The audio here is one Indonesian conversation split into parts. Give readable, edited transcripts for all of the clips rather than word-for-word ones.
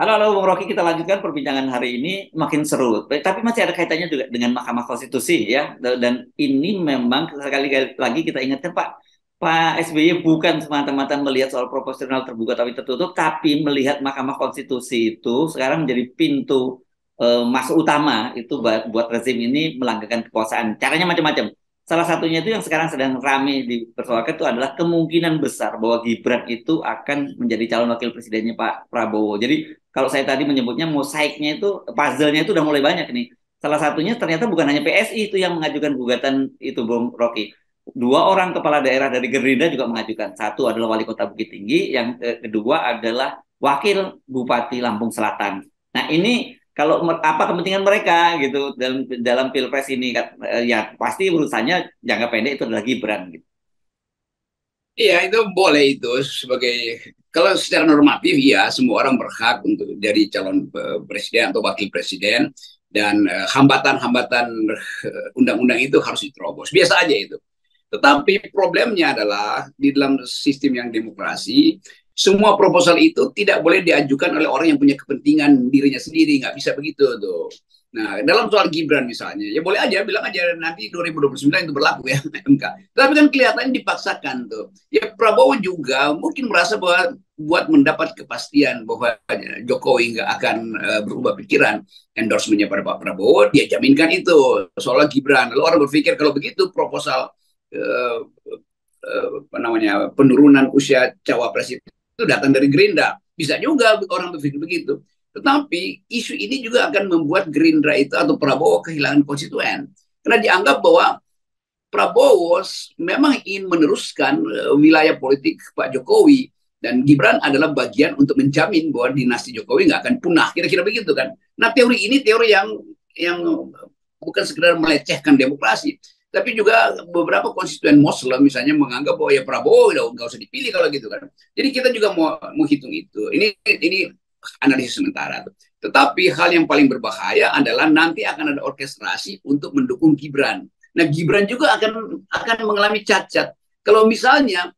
Halo, halo, Bung Rocky, kita lanjutkan perbincangan hari ini makin seru. Tapi masih ada kaitannya juga dengan Mahkamah Konstitusi ya. Dan ini memang sekali lagi kita ingatkan Pak SBY bukan semata-mata melihat soal proporsional terbuka tapi tertutup, tapi melihat Mahkamah Konstitusi itu sekarang menjadi pintu masuk utama itu buat rezim ini melanggarkan kekuasaan. Caranya macam-macam. Salah satunya itu yang sekarang sedang ramai dipersoalkan itu adalah kemungkinan besar bahwa Gibran itu akan menjadi calon wakil presidennya Pak Prabowo. Jadi kalau saya tadi menyebutnya mosaiknya itu, puzzle-nya itu udah mulai banyak nih. Salah satunya ternyata bukan hanya PSI itu yang mengajukan gugatan itu, Bung Rocky. Dua orang kepala daerah dari Gerindra juga mengajukan. Satu adalah wali kota Bukit Tinggi, yang kedua adalah wakil Bupati Lampung Selatan. Nah ini kalau apa kepentingan mereka gitu dalam dalam pilpres ini ya pasti urusannya jangka pendek itu adalah Gibran gitu. Iya, itu boleh itu sebagai kalau secara normatif ya semua orang berhak untuk jadi calon presiden atau wakil presiden dan hambatan-hambatan undang-undang itu harus diterobos. Biasa aja itu. Tetapi problemnya adalah di dalam sistem yang demokrasi, semua proposal itu tidak boleh diajukan oleh orang yang punya kepentingan dirinya sendiri. Nggak bisa begitu tuh. Nah, dalam soal Gibran misalnya, ya boleh aja, bilang aja nanti 2029 itu berlaku ya, MK. Tapi kan kelihatannya dipaksakan tuh. Ya Prabowo juga mungkin merasa bahwa buat mendapat kepastian bahwa Jokowi nggak akan berubah pikiran endorsementnya pada Pak Prabowo, dia jaminkan itu soal Gibran. Lalu orang berpikir kalau begitu proposal eh, apa namanya penurunan usia cawapres itu datang dari Gerindra. Bisa juga orang berpikir begitu. Tetapi isu ini juga akan membuat Gerindra itu atau Prabowo kehilangan konstituen. Karena dianggap bahwa Prabowo memang ingin meneruskan wilayah politik Pak Jokowi dan Gibran adalah bagian untuk menjamin bahwa dinasti Jokowi nggak akan punah. Kira-kira begitu kan. Nah teori ini teori yang bukan sekedar melecehkan demokrasi, tapi juga beberapa konstituen Muslim misalnya menganggap bahwa ya Prabowo udah nggak usah dipilih kalau gitu kan. Jadi kita juga mau hitung itu. Ini analisis sementara. Tetapi hal yang paling berbahaya adalah nanti akan ada orkestrasi untuk mendukung Gibran. Nah, Gibran juga akan mengalami cacat. Kalau misalnya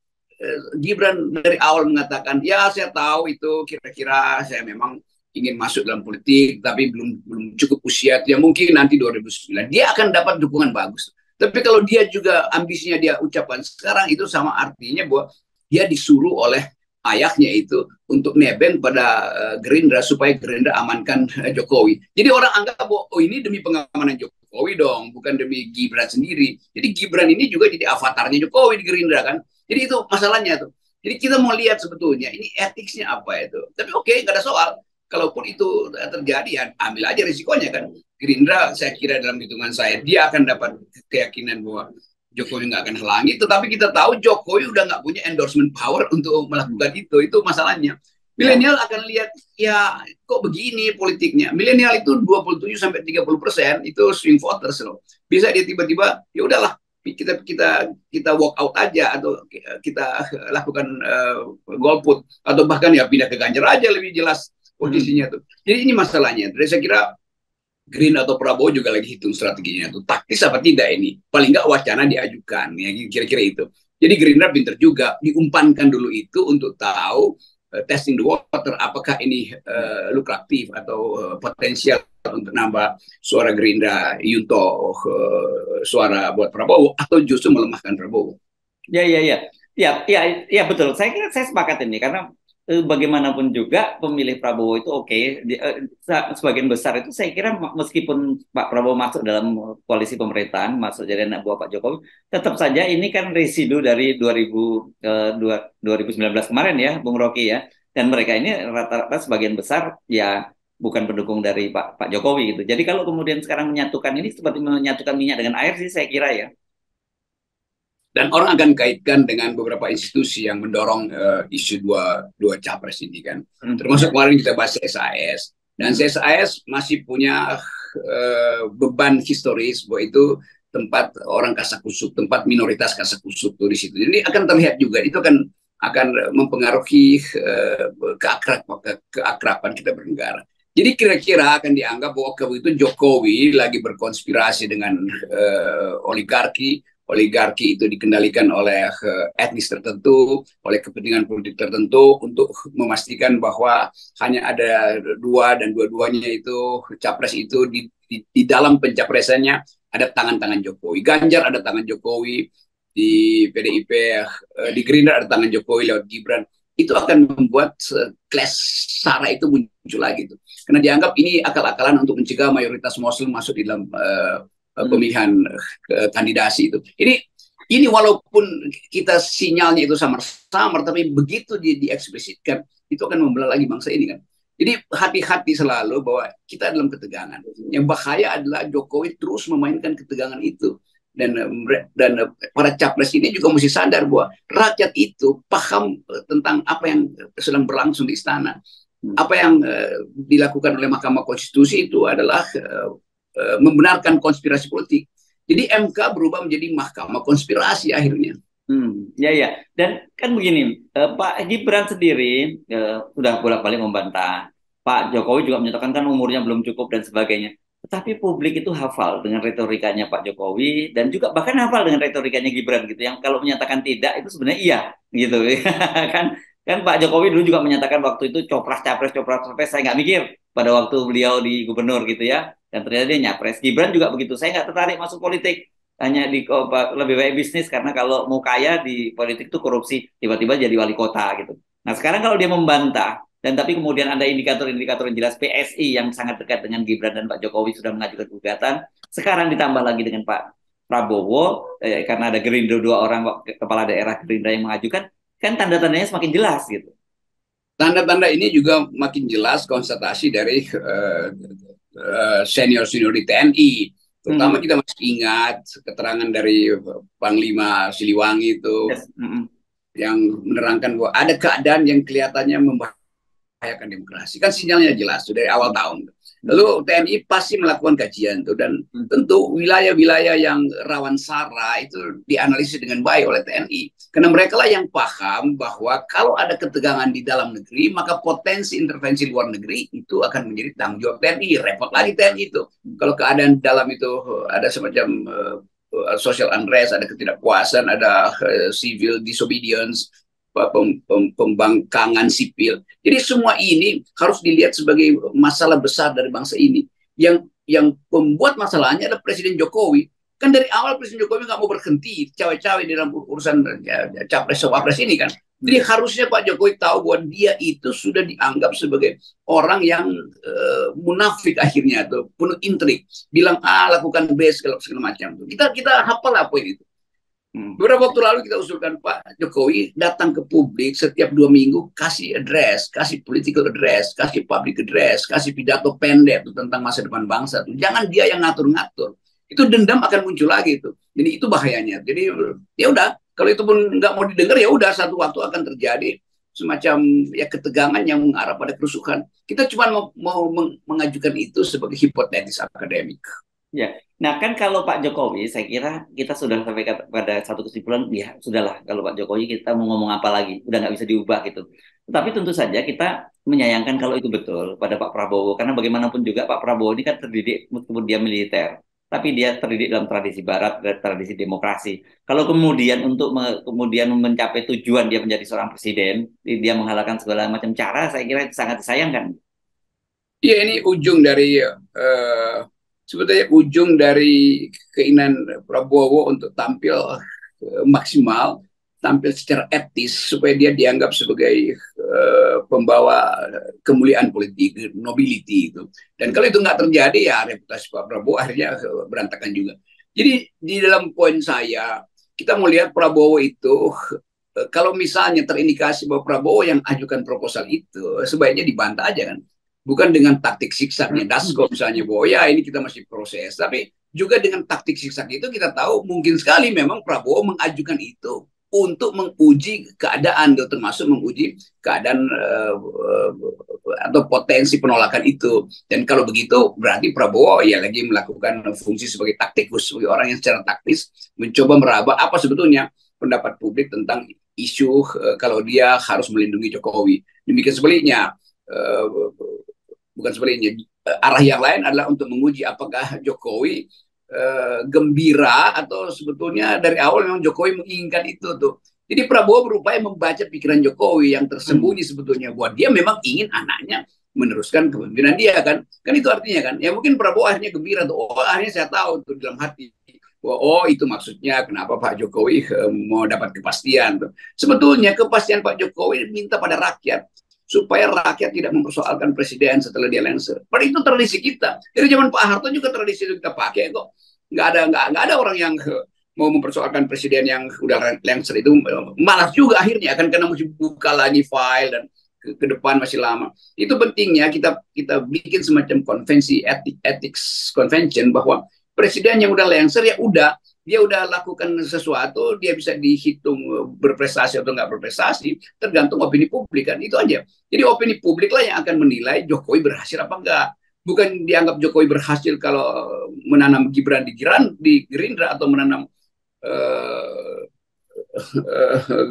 Gibran dari awal mengatakan, ya saya tahu itu kira-kira saya memang ingin masuk dalam politik, tapi belum cukup usia, ya mungkin nanti 2009 dia akan dapat dukungan bagus. Tapi kalau dia juga ambisinya dia ucapkan sekarang itu sama artinya bahwa dia disuruh oleh ayahnya itu untuk nebeng pada Gerindra supaya Gerindra amankan Jokowi. Jadi orang anggap bahwa oh ini demi pengamanan Jokowi dong, bukan demi Gibran sendiri. Jadi Gibran ini juga jadi avatarnya Jokowi di Gerindra kan. Jadi itu masalahnya tuh. Jadi kita mau lihat sebetulnya ini etiknya apa itu. Tapi oke, nggak ada soal. Kalaupun itu terjadi, ya ambil aja risikonya kan. Gerindra saya kira dalam hitungan saya dia akan dapat keyakinan bahwa Jokowi nggak akan halangi. Tetapi kita tahu Jokowi udah nggak punya endorsement power untuk melakukan itu masalahnya. Ya. Milenial akan lihat ya kok begini politiknya. Milenial itu 27 sampai 30% itu swing voters loh. Bisa dia tiba-tiba ya udahlah kita walk out aja atau kita lakukan golput atau bahkan ya pindah ke Ganjar aja lebih jelas Hmm. posisinya tuh. Jadi ini masalahnya. Jadi saya kira Green atau Prabowo juga lagi hitung strateginya tuh taktis apa tidak ini paling nggak wacana diajukan ya kira-kira itu. Jadi Gerindra pinter juga diumpankan dulu itu untuk tahu testing the water apakah ini lukratif atau potensial untuk nambah suara Gerindra Yunto suara buat Prabowo atau justru melemahkan Prabowo. Ya, ya, ya. Ya, ya, ya betul. Saya kira saya sepakat ini karena bagaimanapun juga pemilih Prabowo itu oke. Sebagian besar itu saya kira meskipun Pak Prabowo masuk dalam koalisi pemerintahan, masuk jadi anak buah Pak Jokowi, tetap saja ini kan residu dari 2019 kemarin ya, Bung Rocky ya. Dan mereka ini rata-rata sebagian besar ya bukan pendukung dari Pak Jokowi gitu. Jadi kalau kemudian sekarang menyatukan ini seperti menyatukan minyak dengan air sih saya kira ya. Dan orang akan kaitkan dengan beberapa institusi yang mendorong isu dua capres ini kan. Hmm, Termasuk ya. kemarin kita bahas CSIS. Dan Hmm. CSIS masih punya beban historis bahwa itu tempat orang kasakusuk, tempat minoritas kasakusuk tuh di situ. Jadi akan terlihat juga itu akan mempengaruhi keakraban kita bernegara. Jadi kira-kira akan dianggap bahwa itu Jokowi lagi berkonspirasi dengan oligarki oligarki itu dikendalikan oleh etnis tertentu, oleh kepentingan politik tertentu untuk memastikan bahwa hanya ada dua dan dua-duanya itu capres itu di dalam pencapresannya ada tangan-tangan Jokowi. Ganjar ada tangan Jokowi, di PDIP, di Gerindra ada tangan Jokowi lewat Gibran. Itu akan membuat clash sara itu muncul lagi tuh. Karena dianggap ini akal-akalan untuk mencegah mayoritas Muslim masuk di dalam pemilihan kandidasi itu. Ini walaupun kita sinyalnya itu samar-samar, tapi begitu dieksplisitkan itu akan membelah lagi bangsa ini kan. Jadi hati-hati selalu bahwa kita dalam ketegangan. Yang bahaya adalah Jokowi terus memainkan ketegangan itu. Dan para capres ini juga mesti sadar bahwa rakyat itu paham tentang apa yang sedang berlangsung di istana. Apa yang dilakukan oleh Mahkamah Konstitusi itu adalah membenarkan konspirasi politik. Jadi MK berubah menjadi mahkamah konspirasi akhirnya. Ya. Dan kan begini, Pak Gibran sendiri sudah bolak-balik membantah. Pak Jokowi juga menyatakan kan umurnya belum cukup dan sebagainya. Tetapi publik itu hafal dengan retorikanya Pak Jokowi dan juga bahkan hafal dengan retorikanya Gibran gitu. Yang kalau menyatakan tidak itu sebenarnya iya gitu. kan Pak Jokowi dulu juga menyatakan waktu itu copras capres saya nggak mikir pada waktu beliau di gubernur gitu ya. Dan ternyata dia nyapres. Gibran juga begitu. Saya nggak tertarik masuk politik. Hanya lebih baik bisnis karena kalau mau kaya di politik itu korupsi. Tiba-tiba jadi wali kota gitu. Nah sekarang kalau dia membantah. Dan tapi kemudian ada indikator-indikator yang jelas PSI yang sangat dekat dengan Gibran dan Pak Jokowi sudah mengajukan gugatan. Sekarang ditambah lagi dengan Pak Prabowo. Karena ada Gerindra 2 orang kepala daerah Gerindra yang mengajukan. Kan tanda-tandanya semakin jelas gitu. Tanda-tanda ini juga makin jelas konstatasi dari senior-senior di TNI. Terutama kita masih ingat keterangan dari Panglima Siliwangi itu yang menerangkan bahwa ada keadaan yang kelihatannya membahayakan demokrasi. Kan sinyalnya jelas tuh dari awal tahun. Lalu TNI pasti melakukan kajian tuh dan tentu wilayah-wilayah yang rawan sara itu dianalisis dengan baik oleh TNI. Karena mereka lah yang paham bahwa kalau ada ketegangan di dalam negeri, maka potensi intervensi luar negeri itu akan menjadi tanggung jawab TNI. Repot lagi TNI itu. Kalau keadaan dalam itu ada semacam social unrest, ada ketidakpuasan, ada civil disobedience, pembangkangan sipil. Jadi semua ini harus dilihat sebagai masalah besar dari bangsa ini. Yang membuat masalahnya adalah Presiden Jokowi. Kan dari awal Presiden Jokowi nggak mau berhenti cawe-cawe di dalam urusan capres-cawapres ini kan. Jadi harusnya Pak Jokowi tahu bahwa dia itu sudah dianggap sebagai orang yang munafik akhirnya tuh, penuh intrik. Bilang A, lakukan B, segala macam. Kita hafal apa itu. Beberapa waktu lalu kita usulkan Pak Jokowi datang ke publik setiap 2 minggu, kasih address, kasih political address, kasih public address, kasih pidato pendek tuh, tentang masa depan bangsa tuh. Jangan dia yang ngatur-ngatur. Itu dendam akan muncul lagi tuh. Jadi itu bahayanya. Jadi ya udah, kalau itu pun nggak mau didengar ya udah, satu waktu akan terjadi semacam ya ketegangan yang mengarah pada kerusuhan. Kita cuma mau mengajukan itu sebagai hipotesis akademik. Ya, nah kan kalau Pak Jokowi, saya kira kita sudah sampai pada satu kesimpulan, ya sudahlah kalau Pak Jokowi kita mau ngomong apa lagi, udah nggak bisa diubah gitu. Tapi tentu saja kita menyayangkan kalau itu betul pada Pak Prabowo, karena bagaimanapun juga Pak Prabowo ini kan terdidik meskipun dia militer, tapi dia terdidik dalam tradisi Barat, tradisi demokrasi. Kalau kemudian untuk kemudian mencapai tujuan dia menjadi seorang presiden, dia menghalalkan segala macam cara, saya kira itu sangat disayangkan. Iya, ini ujung dari sebetulnya ujung dari keinginan Prabowo untuk tampil maksimal, tampil secara etis supaya dia dianggap sebagai pembawa kemuliaan politik, nobility itu. Dan kalau itu nggak terjadi ya reputasi Pak Prabowo akhirnya berantakan juga. Jadi di dalam poin saya kita mau lihat Prabowo itu kalau misalnya terindikasi bahwa Prabowo yang ajukan proposal itu sebaiknya dibantah aja kan. Bukan dengan taktik siksaknya Dasko misalnya bahwa ya ini kita masih proses, tapi juga dengan taktik siksak itu kita tahu mungkin sekali memang Prabowo mengajukan itu untuk menguji keadaan, termasuk menguji keadaan atau potensi penolakan itu. Dan kalau begitu berarti Prabowo ya lagi melakukan fungsi sebagai taktikus, sebagai orang yang secara taktis mencoba meraba apa sebetulnya pendapat publik tentang isu kalau dia harus melindungi Jokowi. Demikian sebaliknya. Bukan sebaliknya, arah yang lain adalah untuk menguji apakah Jokowi gembira atau sebetulnya dari awal memang Jokowi menginginkan itu tuh. Jadi Prabowo berupaya membaca pikiran Jokowi yang tersembunyi sebetulnya buat dia memang ingin anaknya meneruskan kepemimpinan dia kan. Kan itu artinya kan. Ya mungkin Prabowo akhirnya gembira tuh. Oh akhirnya saya tahu tuh dalam hati. Oh itu maksudnya kenapa Pak Jokowi mau dapat kepastian tuh. Sebetulnya kepastian Pak Jokowi minta pada rakyat supaya rakyat tidak mempersoalkan presiden setelah dia lengser. Padahal itu tradisi kita. Dari zaman Pak Harto juga tradisi itu kita pakai kok. Nggak ada orang yang mau mempersoalkan presiden yang udah lengser itu. Malas juga akhirnya kan karena mesti buka lagi file dan ke depan masih lama. Itu pentingnya kita bikin semacam konvensi ethics convention bahwa presiden yang udah lengser ya udah dia udah lakukan sesuatu, dia bisa dihitung berprestasi atau nggak berprestasi, tergantung opini publik kan, itu aja. Jadi opini publik lah yang akan menilai Jokowi berhasil apa enggak. Bukan dianggap Jokowi berhasil kalau menanam Gibran di Gerindra atau menanam uh,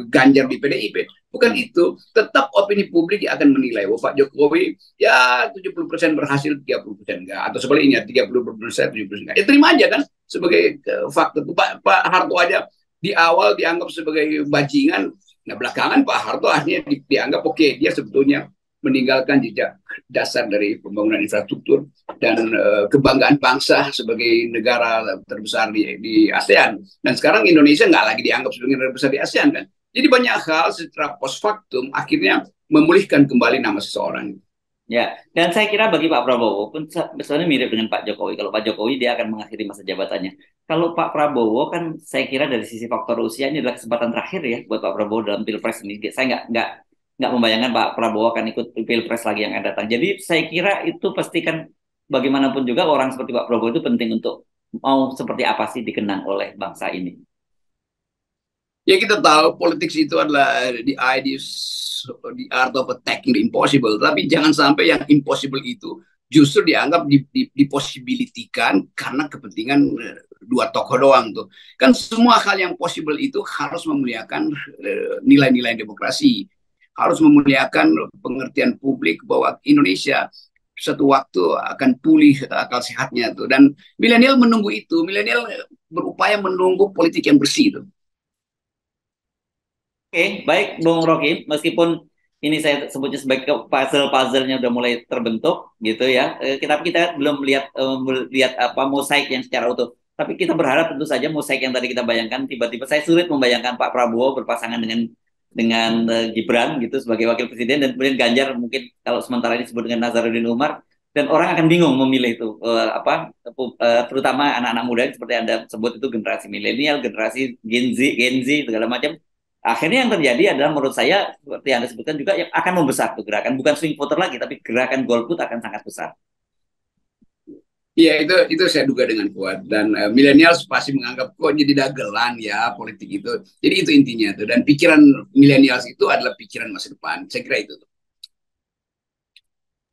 Ganjar di PDIP. Bukan itu. Tetap opini publik yang akan menilai. Oh, Pak Jokowi ya 70% berhasil, 30% enggak. Atau sebaliknya 30%, 70% enggak. Ya terima aja kan sebagai fakta. Pak Harto aja di awal dianggap sebagai bajingan. Nah belakangan Pak Harto akhirnya dianggap oke, dia sebetulnya meninggalkan jejak dasar dari pembangunan infrastruktur dan kebanggaan bangsa sebagai negara terbesar di ASEAN. Dan sekarang Indonesia nggak lagi dianggap sebagai negara besar di ASEAN kan. Jadi banyak hal secara post factum akhirnya memulihkan kembali nama seseorang. Ya, dan saya kira bagi Pak Prabowo pun sebenarnya mirip dengan Pak Jokowi. Kalau Pak Jokowi dia akan mengakhiri masa jabatannya. Kalau Pak Prabowo kan saya kira dari sisi faktor usia ini adalah kesempatan terakhir ya buat Pak Prabowo dalam pilpres ini. Saya nggak membayangkan Pak Prabowo akan ikut pilpres lagi yang akan datang. Jadi saya kira itu pastikan bagaimanapun juga orang seperti Pak Prabowo itu penting untuk mau seperti apa sih dikenang oleh bangsa ini. Ya kita tahu politik itu adalah the art of attacking the impossible. Tapi jangan sampai yang impossible itu justru dianggap diposibilitikan karena kepentingan dua tokoh doang tuh. Kan semua hal yang possible itu harus memuliakan nilai-nilai demokrasi, harus memuliakan pengertian publik bahwa Indonesia satu waktu akan pulih akal sehatnya tuh. Dan milenial menunggu itu, milenial berupaya menunggu politik yang bersih tuh. Oke, baik Bung Rocky, meskipun ini saya sebutnya sebagai puzzle-puzzlenya udah mulai terbentuk gitu ya. Kita belum lihat apa mosaik yang secara utuh. Tapi kita berharap tentu saja mosaik yang tadi kita bayangkan tiba-tiba saya sulit membayangkan Pak Prabowo berpasangan dengan Gibran gitu sebagai wakil presiden dan kemudian Ganjar mungkin kalau sementara ini disebut dengan Nazarudin Umar dan orang akan bingung memilih itu terutama anak-anak muda seperti Anda sebut itu generasi milenial, generasi Gen Z segala macam. Akhirnya yang terjadi adalah menurut saya seperti yang Anda sebutkan juga yang akan membesar tuh gerakan bukan swing voter lagi tapi gerakan golput akan sangat besar. Iya itu saya duga dengan kuat dan milenial pasti menganggap kok jadi dagelan ya politik itu. Jadi itu intinya tuh dan pikiran milenial itu adalah pikiran masa depan. Saya kira itu.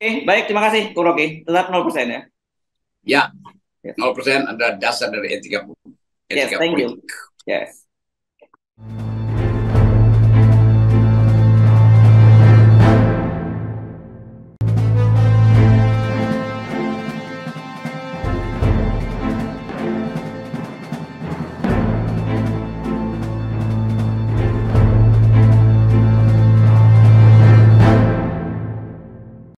Oke, baik terima kasih Bung Rocky. Tetap 0% ya. Ya, 0% adalah dasar dari etika Yes, thank politik. you. Yes.